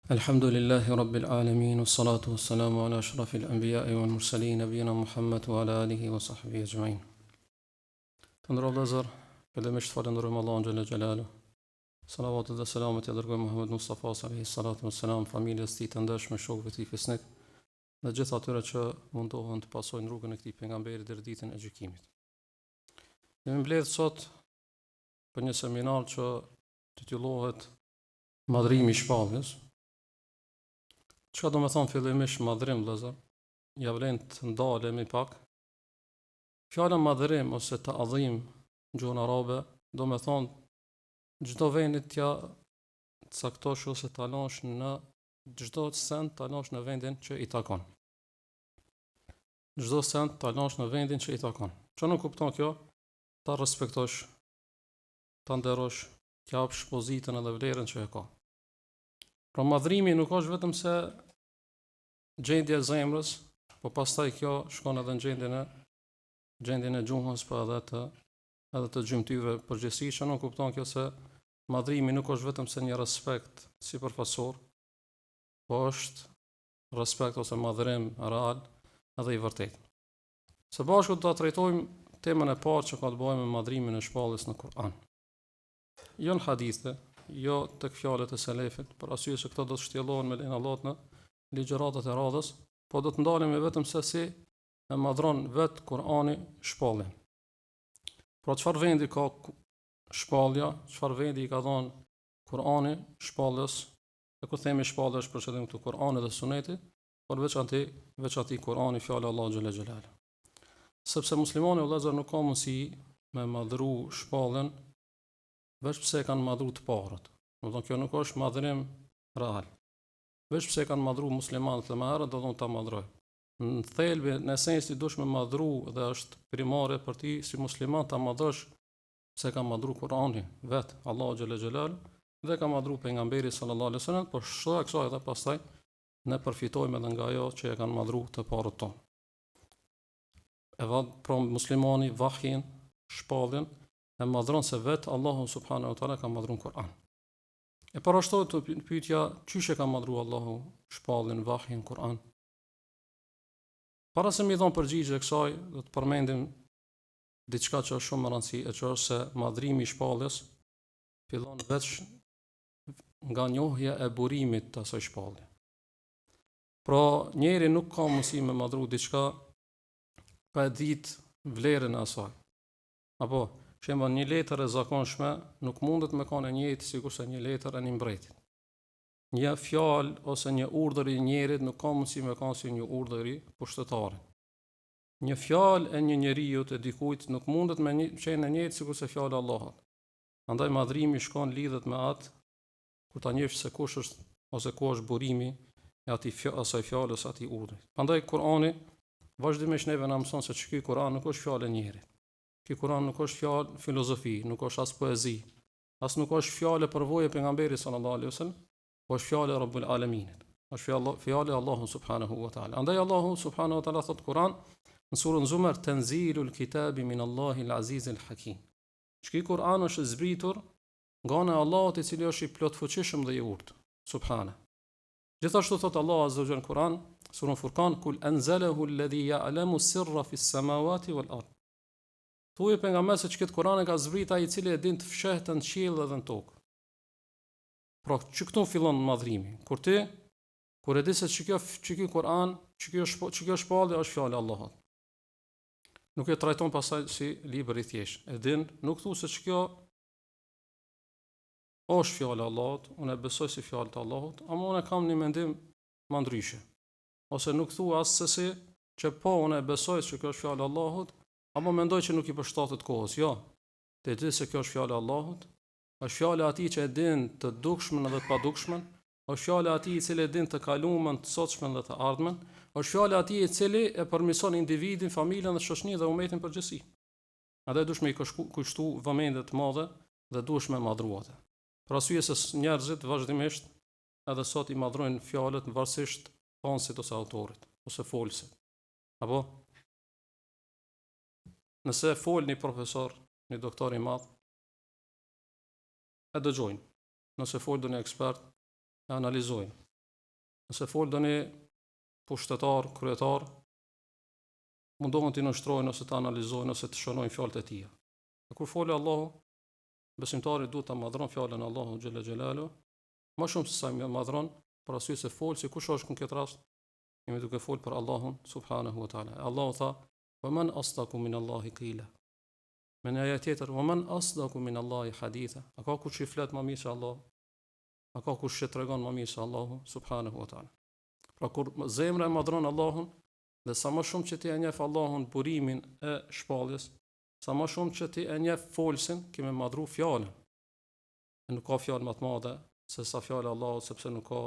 Alhamdulillahi Rabbil Alamin, wassalatu wassalamu ala ashrafil anbiya'i wal mursalin, nabiyina Muhammad wa ala alihi wa sahbihi ajma'in. Të ndërrohet vëllezër, fillimisht falenderojmë Allahun xhalla xhelalu. Salavatet dhe selamet ja dërgojmë Muhammed Mustafa sallallahu alaihi salatu wassalam, familjes tij të ndershme, shokëve të tij fesnik, dhe gjithë atyre që mundohen të pasojnë rrugën e këtij pejgamberi deri ditën e gjykimit. Jemi mbledhur sot për një seminar që titullohet Madhrimi i shpalljes. Çka do me thonë fillimisht madhrim, vëllezër? Ja vlen të ndalemi pak. Fjala madhrim ose ta'dhim në gjuhën arabe do me thonë çdo vendit t'ja caktosh ose ta lash në çdo send ta lash në vendin që i takon. Çdo send ta lash në vendin që i takon. Çfarë nuk kupton kjo? Ta respektosh, ta nderosh, t'japsh pozitën edhe vlerën që e ka. Pra madhrimi nuk është vetëm se gjendja e zemrës, po pastaj kjo shkon edhe në gjendjen e gjuhës, po edhe të gjymtyrëve përgjithësisht. Nuk kupton kjo se madhrimi nuk është vetëm se një respekt sipërfaqësor, po është respekt ose madhrim real edhe i vërtetë. Së bashku do ta trajtojmë temën e parë që ka të bëjë me madhrimin e shpalljes në Kur'an. Jo në hadithe, jo tek fjalët e selefit, për arsye se këto do të shtjellohen me lenin Allahut në ligjëratat e radhës, po do të ndalemi vetëm se si e madhron vet Kur'ani shpalljen. Pra çfarë vendi ka shpallja, çfarë vendi i ka dhënë Kur'ani shpalljes, e ku themi shpallja është për qëllim të Kur'anit dhe Suneti, por veç atij Kur'ani fjalë Allahu xhalla xhelalu. Sepse muslimani vëllezër nuk ka mundësi me madhru shpalljen veç pse kanë madhru të parët. Do të thonë kjo nuk është madhrim real. Veç pse kanë madhru muslimanët të mëherë, do të thonë ta madhroj. Në thelbi, në esencë dush me madhru dhe është primare për ti si musliman ta madhrosh pse ka madhru Kur'ani vet Allahu xhalla xhelal dhe ka madhru pejgamberi sallallahu alaihi wasallam, por shoqë kësaj edhe pastaj ne përfitojmë edhe nga ajo që e kanë madhru të parët tonë. E pra muslimani vahjin, shpalljen e madhron se vet Allahu subhanahu wa taala ka madhru Kur'an. E parashtrohet të pyetja, çysh e ka madhru Allahu shpalljen, vahjin, Kur'an? Para se mi dhon përgjigje kësaj, do të përmendim diçka që është shumë e rëndësishme, që është se madhrimi i shpalljes fillon veç nga njohja e burimit të asaj shpallje. Pra, njeri nuk ka mundësi me madhru diçka pa e ditë vlerën e asaj. Apo shembull, një letër e zakonshme nuk mundet me kanë njëjtë sikurse një letër e një mbretit. Një fjalë ose një urdhër i njerit nuk ka mundësi me kanë si një urdhër i pushtetarit. Një fjalë e një njeriu të dikujt nuk mundet me qenë e njëjtë sikurse fjala e Allahut. Andaj madhrimi shkon lidhet me atë kur ta njehsh se kush është ose ku është burimi e asaj fjalës, atij urdhrit. Prandaj Kur'ani vazhdimisht neve na mëson se ky Kur'an nuk është fjalë e njerit. Ky Kur'an nuk është fjalë filozofi, nuk është as poezi, as nuk është fjalë përvojë pejgamberit sallallahu alaihi wasallam, po është fjalë e Rabbul Alaminit. Është fjalë e Allahut subhanahu wa taala. Andaj Allahu subhanahu wa taala thot Kur'an në surën Zumar, tanzilul kitabi min Allahil azizil hakim. Ky Kur'an është zbritur nga ana e Allahut, i cili është i plotfuqishëm dhe i urtë, subhana. Gjithashtu thot Allahu azza wa jalla në Kur'an, surën Furqan, kul anzalahu alladhi ya'lamu sirra fis samawati wal ard. Thuaj pejgamber se këtë Kur'an e ka zbrit ai i cili e din të fshehtën në qiell dhe në tokë. Pra, që këtu fillon madhrimi. Kur e di se ky Kur'an, kjo shpallje është fjalë e Allahut. Nuk e trajton pasaj si libër i thjesht. E din, nuk thu se kjo është fjalë e Allahut, unë e besoj si fjalë të Allahut, ama unë kam një mendim më ndryshe. Ose nuk thu as se si që po unë e besoj se kjo është fjalë e Allahut, apo mendoj që nuk i përshtatet kohës. Jo, të di se kjo është fjalë e Allahut, është fjalë e atij që e din të dukshmen dhe të padukshmen, është fjalë e atij i cili e din të kaluamën, të sotshmen dhe të ardhmen, është fjalë e atij i cili e përmirëson individin, familjen dhe shoqërinë dhe umetin përgjithësi. Atë duhesh me i kushtu vëmendje të madhe dhe duhesh me madhruate. Për arsye se njerëzit vazhdimisht edhe sot i madhrojnë fjalët varësisht fonsit ose autorit ose folësit. Apo nëse fol një profesor, një doktor i madh, e dëgjojnë. Nëse fol një ekspert, e analizojnë. Nëse fol doni pushtetar, kryetar, mundohen të nështrojnë ose të analizojnë ose të shënojnë fjalët e tij. Kur folë Allahu, besimtari duhet ta madhron fjalën e Allahu xhalla xhelalu, më shumë se sa më madhron, për arsye se fol si kush është në këtë rast, jemi duke fol për Allahun subhanahu wa taala. Allahu tha: "Wa man asdaqu min Allahi qila." Me një ajet tjetër: "Wa man asdaqu min Allahi haditha." A ka kush i flet më mirë se Allahu? A ka kush që tregon më mirë se Allahu subhanahu wa taala? Pra kur zemra e madhron Allahun, dhe sa më shumë që ti e njeh Allahun burimin e shpalljes, sa më shumë që ti e njeh folsin, kemë madhru fjalën. Nuk ka fjalë më të madhe se sa fjala e Allahut, sepse nuk ka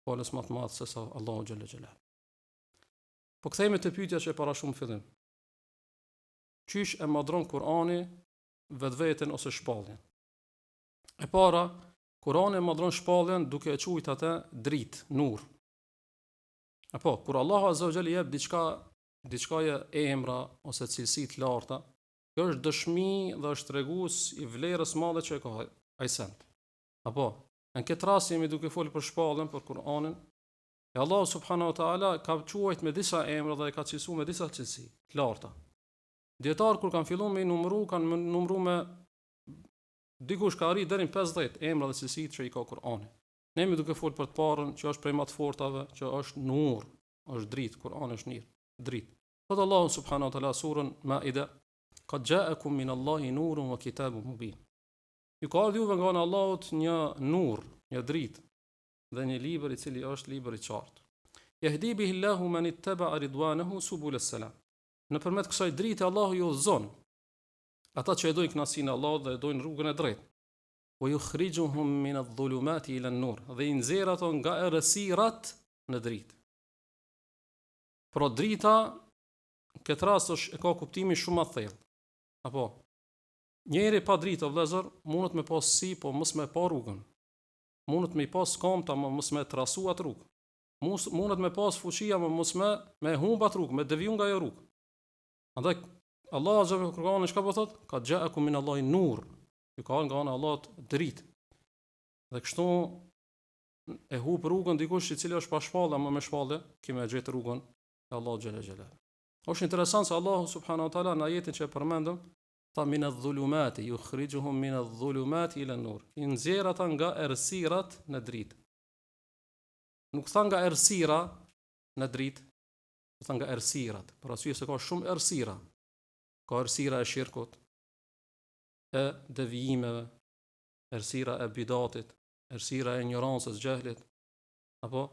folës më të madhe se sa Allahu xhalla xhelal. Po kthehemi te pyetja që para shumë fillim. Qysh e madhron Kurani vetveten ose shpalljen? E para, Kurani e madhron shpalljen duke e quajtur atë dritë, nur. Apo kur Allahu azza wa jalla jep diçka e emra ose cilësi të larta, kjo është dëshmi dhe është tregues i vlerës madhe që e ka ai send. Apo në këtë rast jemi duke folur për shpalljen, për Kur'anin, e Allahu subhanahu wa taala ka quajtur me disa emra dhe e ka cilësuar me disa cilësi të larta. Dietar kur kanë filluar me kanë numëruar me dikush ka arrit deri në 50 emra dhe cilësitë që i ka Kur'ani. Ne jemi duke folur për të parën, që është prej më të fortave, që është nur, është dritë, Kur'ani është dritë. Thot Allahu subhanahu wa taala surën Maida: "Qad ja'akum min Allahi nurun wa kitabun mubin." Ju ka ardhur juve nga Allahut një nur, një dritë dhe një libër i cili është libër i qartë. Yahdi bihi Allahu man ittaba'a ridwanahu subul as-salam. Nëpërmjet kësaj drite Allahu ju udhëzon ata që e dojnë kënaqësinë e Allahut dhe e dojnë rrugën e drejtë. Wa yukhrijuhum min adh-dhulumati ila an-nur. Dhe i nxjerr ato nga errësirat në dritë. Pro drita në këtë rast është e ka kuptimin shumë më thellë. Apo njëri pa dritë o vëllezër mundet me pas si, po mos me pa rrugën. Mundet me i pas kamta, më mos me trasu atë rrugë. Mundet me pas fuqia, më mos me humb atë rrugë, me deviju nga ajo rrugë. Andaj Allah azza wa jalla Kur'ani çka po thot? Ka ja'akum min Allahi nur. Ju ka nga ana Allahut dritë. Dhe kështu e hub rrugën dikush i cili është pa shpallë, ama me shpallë, kimë gjetë rrugën e Allahut xhela xhela. Është interesant se Allahu subhanahu wa taala në ajetin që e përmendëm, tha min adh-dhulumati yukhrijuhum min adh-dhulumati ila an-nur. I nxjerr ata nga errësirat në dritë. Nuk tha nga errësira në dritë, tha nga errësirat. Për arsye se ka shumë errësira. Ka errësira e shirkut, e devijimeve, errësira e bidatit, errësira e ignorancës, gjehlit, apo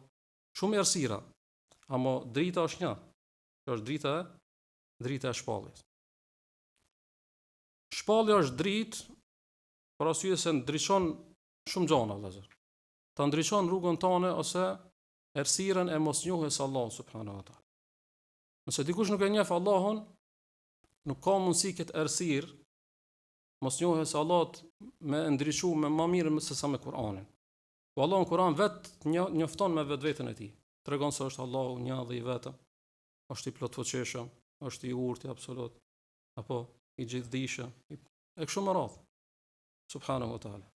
shumë errësira. Ama drita është një. Kjo është drita e shpalljes. Shpallja është dritë për arsye se ndriçon shumë gjëra, vëllazër. Ta ndriçon rrugën tonë ose errësirën e mosnjohjes Allahut subhanahu wa taala. Nëse dikush nuk e njeh Allahun, nuk ka mundësi këtë errësirë mosnjohjes Allahut me ndriçu me më mirë se sa me Kur'anin. Po Allahu në Kur'an vetë njofton me vetveten e tij. Tregon se është Allahu një dhe i vetëm, është i plotfuqishëm, është i urtë i absolut, apo i gjithdijshëm, e kështu me radhë. Subhanahu wa taala.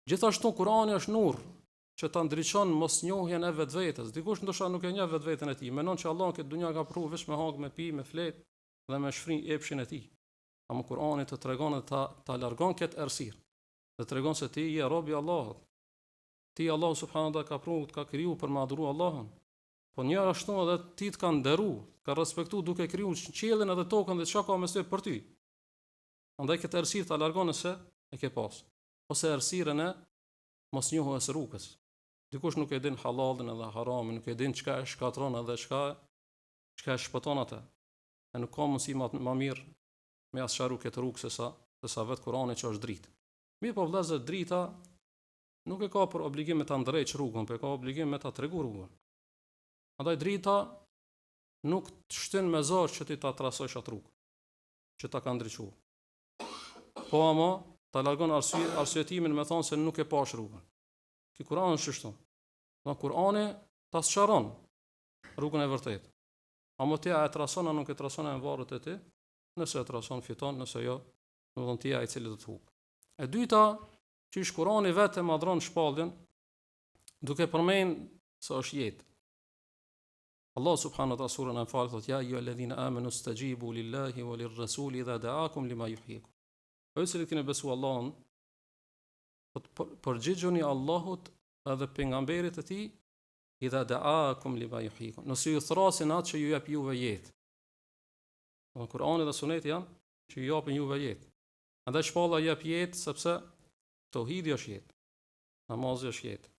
Gjithashtu Kur'ani është nur që ta ndriçon mosnjohjen e vetvetes. Dikush ndoshta nuk e njeh vetveten e tij, mendon që Allahu këtë dunja ka pru vetëm me hang, me pi, me flet dhe me shfrin epshin e tij. Ama Kur'ani të tregon dhe ta largon këtë errësirë. Dhe tregon se ti je rob i Allahut. Ti Allahu subhanahu wa taala ka pru, ka kriju për me adhuru Allahun. Po një ashtu edhe ti të ka nderu, ka respektu duke kriju qiellin edhe tokën dhe çka ka mes tyre për ty. Andaj këtë errësirë ta largon nëse e ke pas. Ose errësirën e mosnjohjes së rrugës. Dikush nuk e din halalin edhe haramin, nuk e din çka e shkatron edhe çka e shpëton atë. E nuk ka mundësi më mirë me as sharu këtë rrugë se sa vetë Kurani që është dritë. Mirë po vëllezër, drita nuk e ka për obligim me ta ndrejtë rrugën, por e ka obligim me ta tregu rrugën. Andaj drita nuk të shtyn me zor që ti ta trasosh atë rrugë, që ta ka ndriçuar. Po ama ta largon arsyetimin me thonë se nuk e pash rrugën. Ki Kurani është kështu. Dhe Kurani ta sqaron rrugën e vërtetë. Ama ti e trason apo nuk e trason në varret e ti, nëse e trason fiton, nëse jo, do të thonë ti ai i cili do të hup. E dyta, që Kurani vetë madhron shpalljen, duke përmend se është jetë. Allah subhanahu wa taala surën Anfal thotë ja ayyuhalladhina amanu stajibu lillahi wa lirrasuli idha da'akum lima yuhyikum. Ju që keni besuar Allahun, përgjigjuni Allahut edhe pejgamberit të tij idha da'akum lima yuhyikum. Nëse ju thrasin atë që ju jep juve jetë. Në Kur'ani dhe Suneti janë që ju japin juve jetë. Andaj shpalla jep jetë sepse tauhidi është jetë, namazi është jetë,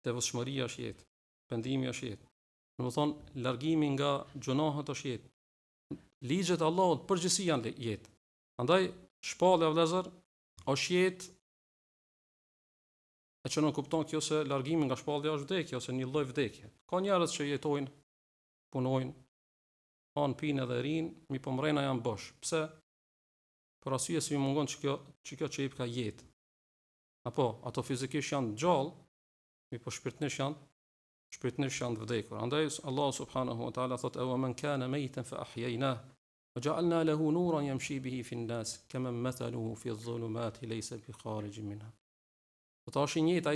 devotshmëria është jetë, pendimi është jetë. Do të thonë largimi nga gjunahet është jetë. Ligjet e Allahut përgjithësi janë jetë. Andaj shpalla e vëllezër është jetë, e që nuk kupton kjo se largimi nga shpallja është vdekje ose një lloj vdekje. Ka njerëz që jetojnë, punojnë, han pinë dhe rinë, mi po mrena janë bosh. Pse? Për arsye se ju mungon që kjo çep ka jetë. Apo ato fizikisht janë gjallë, mi po shpirtnisht janë të vdekur. Andaj Allah subhanahu wa taala thotë: "Aw man kana maytan fa ahyaynahu wa ja'alna lahu nuran yamshi bihi fi an-nas kama mathaluhu fi adh-dhulumati laysa bi kharijin minha." Do të thashë njëjtë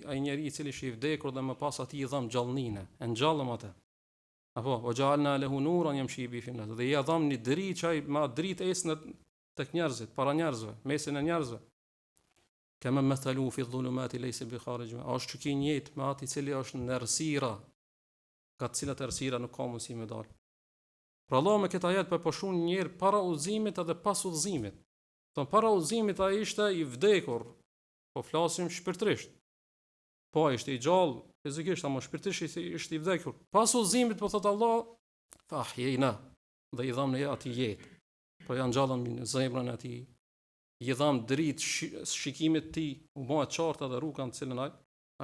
ai njeri i cili është i vdekur dhe më pas atij i dham gjallëninë, e ngjallëm atë. Apo wa ja'alna lahu nuran yamshi bihi fi an-nas. Dhe ia dham një dritë që ai ma dritë esnë tek njerëzit, para njerëzve, mesin e njerëzve. Kama mathaluhu fi adh-dhulumati laysa bi kharijin. Është çuki njëjtë me atë i cili është në errësira, ka të cilat errësira nuk ka mundësi me dal. Pra Allah me këtë ajet po shon një herë para udhëzimit edhe pas udhëzimit. Don para udhëzimit ai ishte i vdekur, po flasim shpirtërisht. Po ishte i gjallë fizikisht, ama shpirtërisht ishte i vdekur. Pas udhëzimit po thot Allah, fa ahyayna, dhe i dham ne atij jetë. Po janë gjallën në zemrën e tij. I dham dritë shikimit të tij, u bë të qartë edhe rruga në cilën ai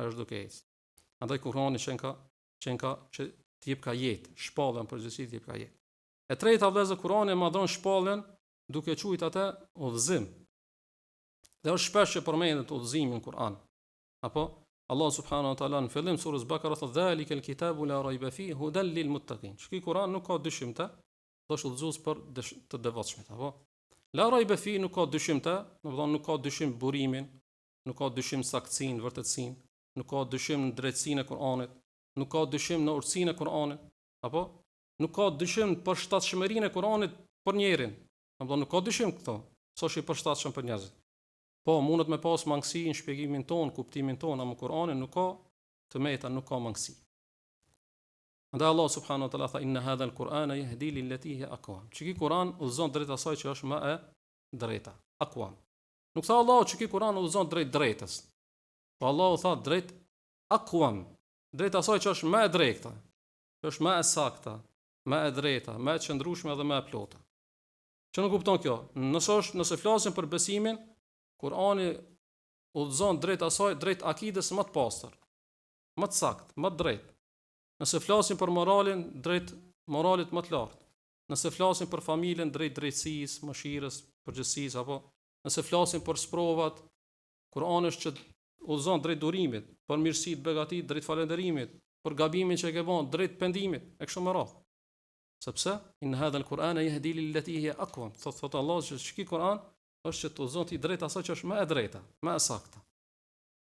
është duke ecë. Andaj Kurani që të jep ka jetë, shpallën përgjithësi të jep ka jetë. E treta vëllezër, Kurani më dhon shpallën duke quajtur atë udhëzim. Dhe është shpesh që përmendet udhëzimi në Kur'an. Apo Allah subhanahu wa taala në fillim surës Bakara thotë: "Dhalika al-kitabu la rayba fihi hudan lil muttaqin." Ky Kur'an nuk ka dyshim të, është udhëzues për të devotshmit, apo la rayba fihi nuk ka dyshim të, do të thonë nuk ka dyshim burimin, nuk ka dyshim saktësinë, vërtetësinë, nuk ka dyshim në drejtësinë e Kur'anit, nuk ka dyshim në urtësinë e Kur'anit, apo nuk ka dyshim në përshtatshmërinë e Kur'anit për njerin. Do të thonë nuk ka dyshim këto, s'është i përshtatshëm për njerëzit. Po, mundet me pas mangësi në shpjegimin ton, kuptimin ton, ama Kur'ani nuk ka të meta, nuk ka mangësi. Andaj Allah subhanahu wa taala tha: "Inna hadha al-Qur'ana yahdi lillati hiya aqwam." Çiki Kur'an udhëzon drejt asaj që është më e drejta, aqwam. Nuk tha Allah çiki Kur'an udhëzon drejt drejtës. Po Allah u tha drejt aqwam, drejt asaj që është më e drejta, që është më e sakta, më e drejta, më e qëndrueshme dhe më e plotë. Ço nuk kupton kjo? Nëse flasim për besimin, Kur'ani udhëzon drejt asaj, drejt akides më të pastër, më të saktë, më të drejtë. Nëse flasim për moralin, drejt moralit më të lartë. Nëse flasim për familjen, drejt drejtësisë, mëshirës, përgjegjësisë, apo nëse flasim për sprovat, Kur'ani është që udhëzon drejt durimit, për mirësitë, begatit, drejt falënderimit, për gabimin që e ke bën, drejt pendimit, e kështu me radhë. Sepse in hadha al-Qur'ana yahdi lillati hiya aqwam. Thot Allah që shiki Kur'an është që të udhëzon ti drejt asaj që është më e drejta, më e sakta,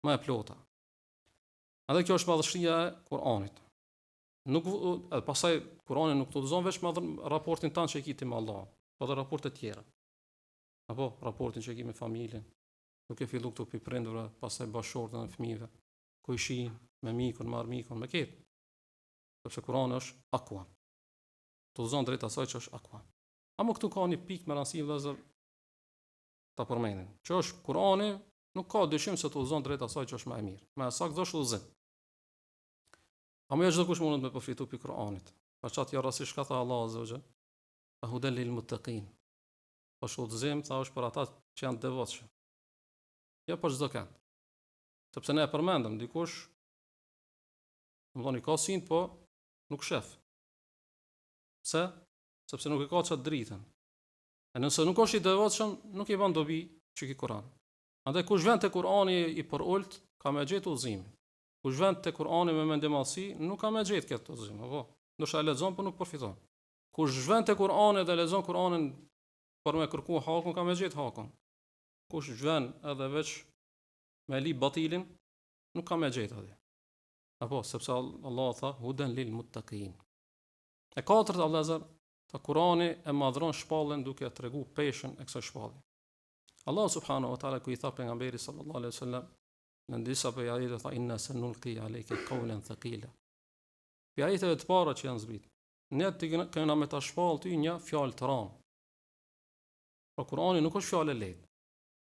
më e plota. Edhe kjo është madhështia e Kur'anit. Nuk pastaj Kur'ani nuk të udhëzon vetëm raportin tanë që e ke me Allah, por edhe raporte tjera. Apo raportin që e ke me familjen, nuk e fillu këtu pi prindërve, pastaj bashkëshortën e fëmijëve, ku ishin me mikun, me armikun, me këtë. Sepse Kur'ani është aqwam. Të udhëzon drejt asaj që është aqwam. Ama këtu ka një pikë me rëndësi vëllazër ta përmendin. Që është Kur'ani nuk ka dyshim se të udhëzon drejt asaj që është më e mirë. Më saktë është udhëzim. Ama jo çdo kush mund të përfitu pi Kur'anit. Për çat ja rastësisht ka tha Allah azza wa jall, "Hudan lil muttaqin." Është udhëzim, tha është për ata që janë devotshëm. Jo për çdo kënd. Sepse ne e përmendëm dikush, më thoni ka sin, po nuk shef. Pse? Sepse nuk e ka çat dritën. E nëse nuk është i devotshëm, nuk i bën dobi çiki Kur'an. Andaj kush vjen te Kur'ani i përult, ka më gjetë udhëzimin. Kush vend te Kur'ani me mendimallsi, nuk ka më gjetë këtë udhëzim, apo. Ndoshta e lexon, por nuk përfiton. Kush vend te Kur'ani dhe lexon Kur'anin për me kërku hakun, ka më gjetë hakun. Kush vjen edhe veç me li batilin, nuk ka më gjetë atë. Apo, sepse Allah tha, huden lil muttaqin. E katërt, Vëllezër, ta Kurani e madhron shpallën duke tregu peshën e kësaj shpallje. Allah subhanahu wa taala ku i tha pejgamberit sallallahu alaihi wasallam në disa prej ajeteve tha inna sanulqi alayka qawlan thaqila. Për ajeteve të para që janë zbrit, ne të kena me ta shpall ty një fjalë të rëndë. Por Kurani nuk është fjalë e lehtë.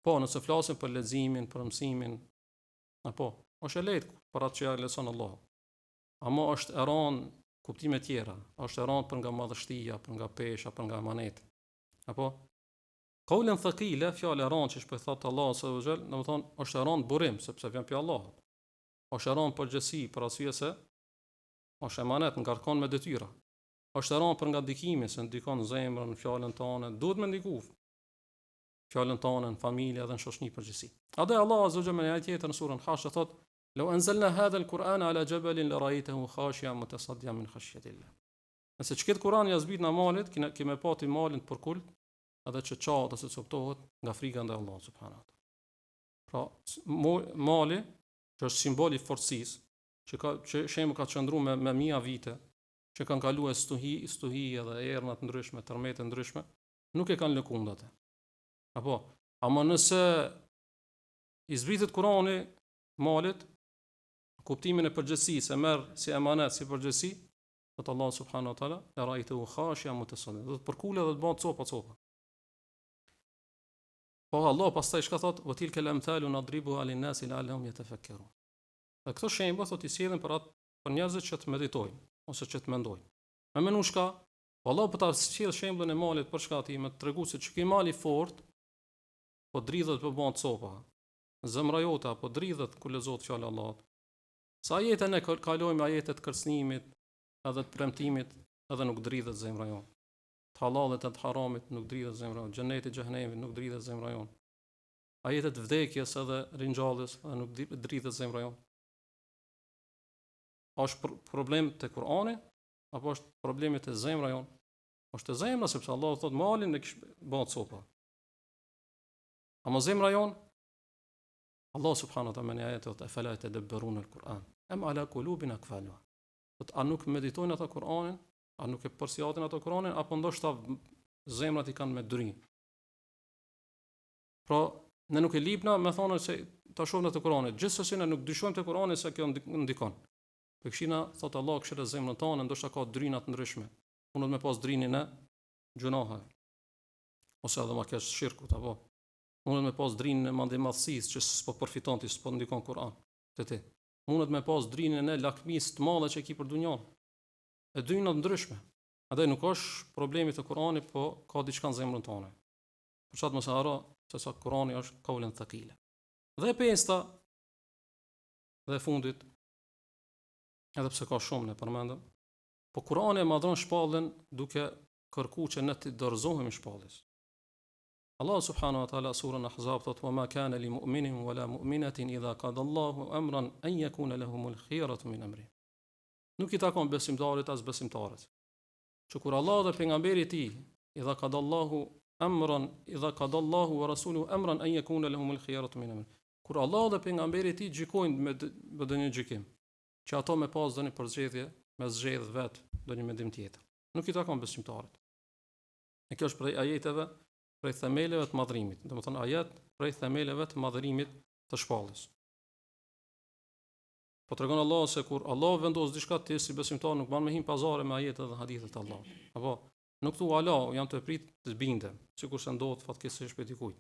Po, nëse flasim për leximin, për mësimin, apo është e lehtë për atë që ja leson Allahu. Ama është e rëndë kuptime tjera, është e rëndë për nga madhështia, për nga pesha, për nga emanet. Apo qawlan thaqila, fjalë e rëndë që shpëthot Allahu subhanahu wa taala, domethënë është e rëndë burim sepse vjen prej Allahut. Është e rëndë përgjithësi për arsye se është emanet ngarkon me detyra. Është e rëndë për nga ndikimi, se ndikon zemrën, fjalën tonë, duhet me ndiku fjalën tonë në familje dhe në shoqëni përgjithësi. Adhe Allah azza wa jalla në ajet tjetër në surën Hash thotë: "Law anzalna hadha al-Qur'ana ala jabalin la ra'aytahu khashi'an mutasaddian min khashyatillah." Nëse çket Kur'ani ja zbrit në malit, kemë pati malin për kult, edhe që çat ose çoptohet nga frika ndaj Allahut subhanahu wa taala. Pra, mali që është simbol i forcisë, që shembull ka qëndruar me mijë vite, që kanë kaluar stuhi edhe errna të ndryshme, tërmete të ndryshme, nuk e kanë lëkundur atë. Apo, ama nëse i zbritet Kurani malit, kuptimin e përgjithësisë e merr si emanet, si përgjithësi, thotë Allah subhanahu wa taala, la ra'aytuhu khashi'an mutasaddian. Do të përkule dhe të bëhet copa. Po Allah pastaj çka thotë, wa tilka al-amthalu nadribuha lin-nasi la'allahum yatafakkarun. Dhe këto shembull thotë i sjellin për njerëzit që të meditojnë ose që të mendojnë. Me menu shka, Allah po ta sjell shembullin e malit për çka ti, me të treguar se ç'ka mali fort, po dridhet po bën copa. Zemra jote apo dridhet kur lexohet fjala e Allahut. Sa ajete ne kalojmë ajetet të kërcënimit, edhe të premtimit, edhe nuk dridhet zemra jote. Të halalit e të haramit nuk dridhet zemra jote, xheneti xhenemit nuk dridhet zemra jote. Ajetet vdekjes edhe ringjalljes edhe nuk dridhet zemra jote. Është problem te Kurani apo është problemi te zemra jote? Është te zemra sepse Allah thotë malin e kish bën copa. Ama zemra jote, Allah subhanahu wa taala në ajetet thotë fala tadabbarun al-Quran am ala qulubin aqfalha. A nuk meditojnë ata Kur'anin, a nuk e përsjatin ata Kur'anin, apo ndoshta zemrat i kanë me dërim. Pra, ne nuk e lipna me thonë se ta shohim atë Kur'anin, gjithsesi ne nuk dyshojmë te Kur'ani se kjo ndikon. Për këshina, thotë Allah, këshire zemrën tonë, ndoshta ka dryna të ndryshme. Unë me pas drinin e gjunahave, ose edhe ma kesh shirkut, apo. Unë me pas drinin e mandimadhësisë që s'po përfiton ti, s'po ndikon Kur'an te ti. Unë me pas drinin e lakmisë të madhe që ki për dunjon. E dryna të ndryshme. Andaj nuk është problemi të Kur'anit, po ka diçka në zemrën tonë. Për çat mos e haro se sa Kur'ani është qawlan thaqila. Dhe e pesta dhe e fundit, edhe pse ka shumë ne përmendëm, po Kur'ani e madhron shpallën duke kërkuar që ne të dorëzohemi shpallës. Allah subhanahu wa taala surën Ahzab thotë: "Wa ma kana li mu'minin wala mu'minatin idha qada Allahu amran an yakuna lahumul khiyaratu min amri." Nuk I takon besimtarit as besimtares. Që kur Allah dhe pejgamberi I tij idha qada Allahu wa rasuluhu amran an yakuna lahumul khiyaratu min amri. Kur Allah dhe pejgamberi I tij gjykojnë me ndonjë gjykim, që ato me pas doni përzgjedhje, me zgjedh vet ndonjë mendim tjetër. Nuk I takon besimtarit. E kjo është prej ajeteve prej themeleve të madhrimit, domethënë ajet prej themeleve të madhrimit të shpallës. Po tregon Allah se kur Allah vendos diçka ti si besimtar nuk ban me him pazare me ajetet dhe hadithet të Allahut. Apo nuk thu Allah, jam të prit të bindem, sikur se ndodhet fatkeqësisht për dikujt.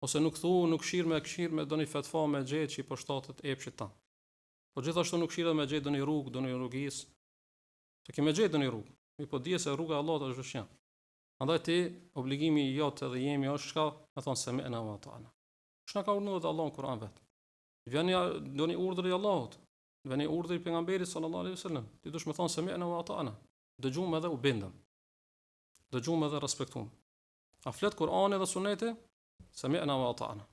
Ose nuk thu, nuk shir me doni fatfa me xhet që I përshtatet epshit tan. Po gjithashtu nuk shirë me xhet doni rrugë, doni rrugis. Se ke me xhet doni rrugë. Mi po dije se rruga e Allahut është vështirë. Andaj ti obligimi I jot edhe jemi është çka, me thon se me na wa ta'ala. Çka ka urdhëruar Allahu në Kur'an vet. Vjen doni urdhri I Allahut. Vjen urdhri I pejgamberit sallallahu alaihi wasallam. Ti dush me thon se me na wa ta'ala. Dëgjojmë edhe u bindëm. Dëgjojmë edhe respektojmë. A flet Kur'ani dhe Suneti? Se me na wa ta'ala.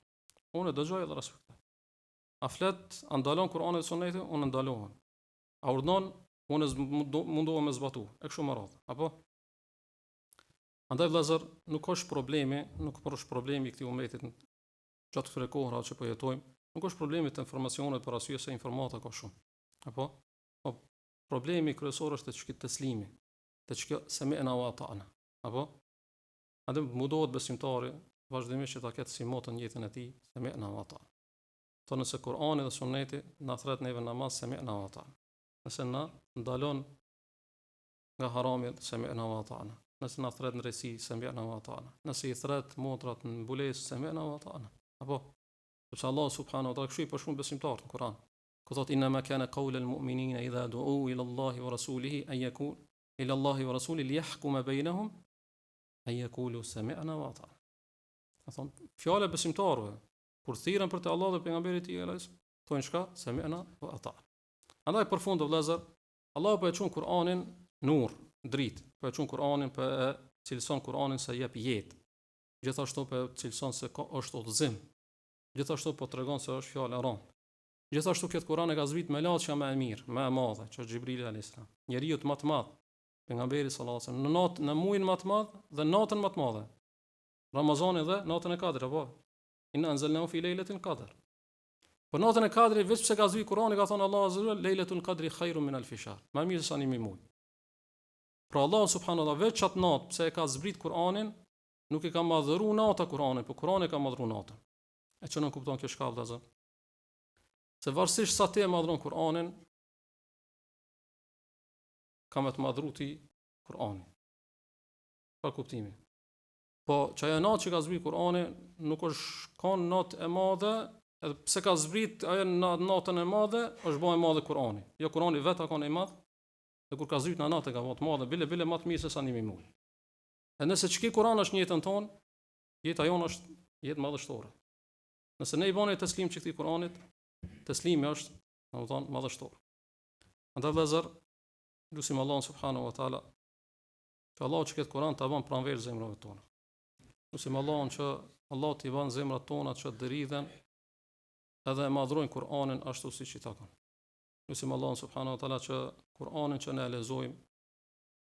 Unë dëgjoj edhe respektoj. A flet andalon Kur'ani dhe Suneti? Unë ndalohem. A urdhon? Unë mundohem me zbatu. E kështu me radhë. Apo andaj vëllazër, nuk është problemi I këtij umetit gjatë këtyre kohëra që po jetojmë, nuk është problemi të informacionit për arsye se informata ka shumë. Apo? Po problemi kryesor është të çka teslimi, të çka sami'na wa ata'na. Apo? Atë mundohet besimtari vazhdimisht që ta ketë si moto në jetën e tij, sami'na wa ata'na. Thonë se Kur'ani dhe Sunneti na thret neve namaz sami'na wa ata'na. Nëse na ndalon nga harami, sami'na wa ata'na. Nëse na thret në rresi, sami'na wa ata'na. Nëse i thret motrat në mbulesë, sami'na wa ata'na. Apo? Sepse Allah subhanahu wa ta'ala kështu i përshkruan besimtarët në Kur'an. Ku thot inna ma kana qawla al-mu'minina idha du'u ila Allahi wa rasulihi an yakun ila Allahi wa rasulihi liyahkuma bainahum an yaqulu sami'na wa ata'na. Thon fjala e besimtarëve kur thirrën për te Allah dhe pejgamberit i tij, thonë çka? Sami'na wa ata'na. Andaj përfund vëllezër, Allah po e çon Kur'anin nur, dritë. Po e çon Kur'anin, po e cilëson Kur'anin se jep jetë. Gjithashtu po e cilëson se është udhëzim. Gjithashtu po tregon se është fjalë e rëndë. Gjithashtu këtë Kur'an e ka zbrit me laçja më e mirë, më e madhe, që është Xhibrili alayhis salam. Njeriu më të madh, pejgamberi sallallahu alajhi wasallam, në muajin më të madh dhe natën më të madhe. Ramazani dhe natën e Kadrit, apo inna anzalnahu fi lejletil qadr. Po natën e Kadrit vetë pse ka zbrit Kur'ani, ka thënë Allahu azza wa jalla lejletul qadri khairun min alf shahr. Më mirë se sa 1000 muaj. Pra Allah subhanahu wa taala vetë çat natë pse e ka zbrit Kur'anin, nuk e ka madhëruar nata Kur'anin, por Kur'ani ka madhëruar natën. E që nuk kupton kjo shkallë vëllazër. Se varësisht sa ti e madhron Kur'anin, ka më të madhru ti Kur'ani. Pa kuptimi. Po që ajo natë që ka zbrit Kur'ani nuk është kanë natë e madhe, edhe pse ka zbrit ajo natën e madhe, është bëhe madhe Kur'ani. Jo Kur'ani vetë ka kanë e madhe, dhe kur ka zbrit në natë ka bëhe të madhe, bile më të mirë se sa 1000 muaj. E nëse çka Kur'ani është në jetën tonë, jeta jonë është jetë madhështore. Nëse ne i bëni teslim që këtij Kur'anit, teslimi është, domethënë, madhështor. Andaj vëllezër, lutim Allahun subhanahu wa taala, që Allahu që këtë Kur'an ta bën pranverë zemrave tona. Lutim Allahun që Allah t'i bën zemrat tona që të dridhen edhe e madhrojnë Kur'anin ashtu siç i takon. Lutim Allahun subhanahu wa taala që Kur'anin që ne e lexojmë,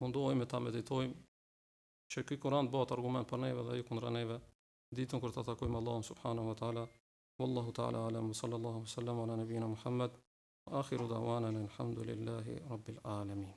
mundohemi ta meditojmë, që ky Kur'an bëhet argument për neve dhe jo kundër neve, ditën kur ta takojmë Allahun subhanahu wa taala. Wallahu ta'ala alam, sallallahu sallam ala nabina Muhammad, wa akhiru da'wana alhamdulillahi rabbil alamin.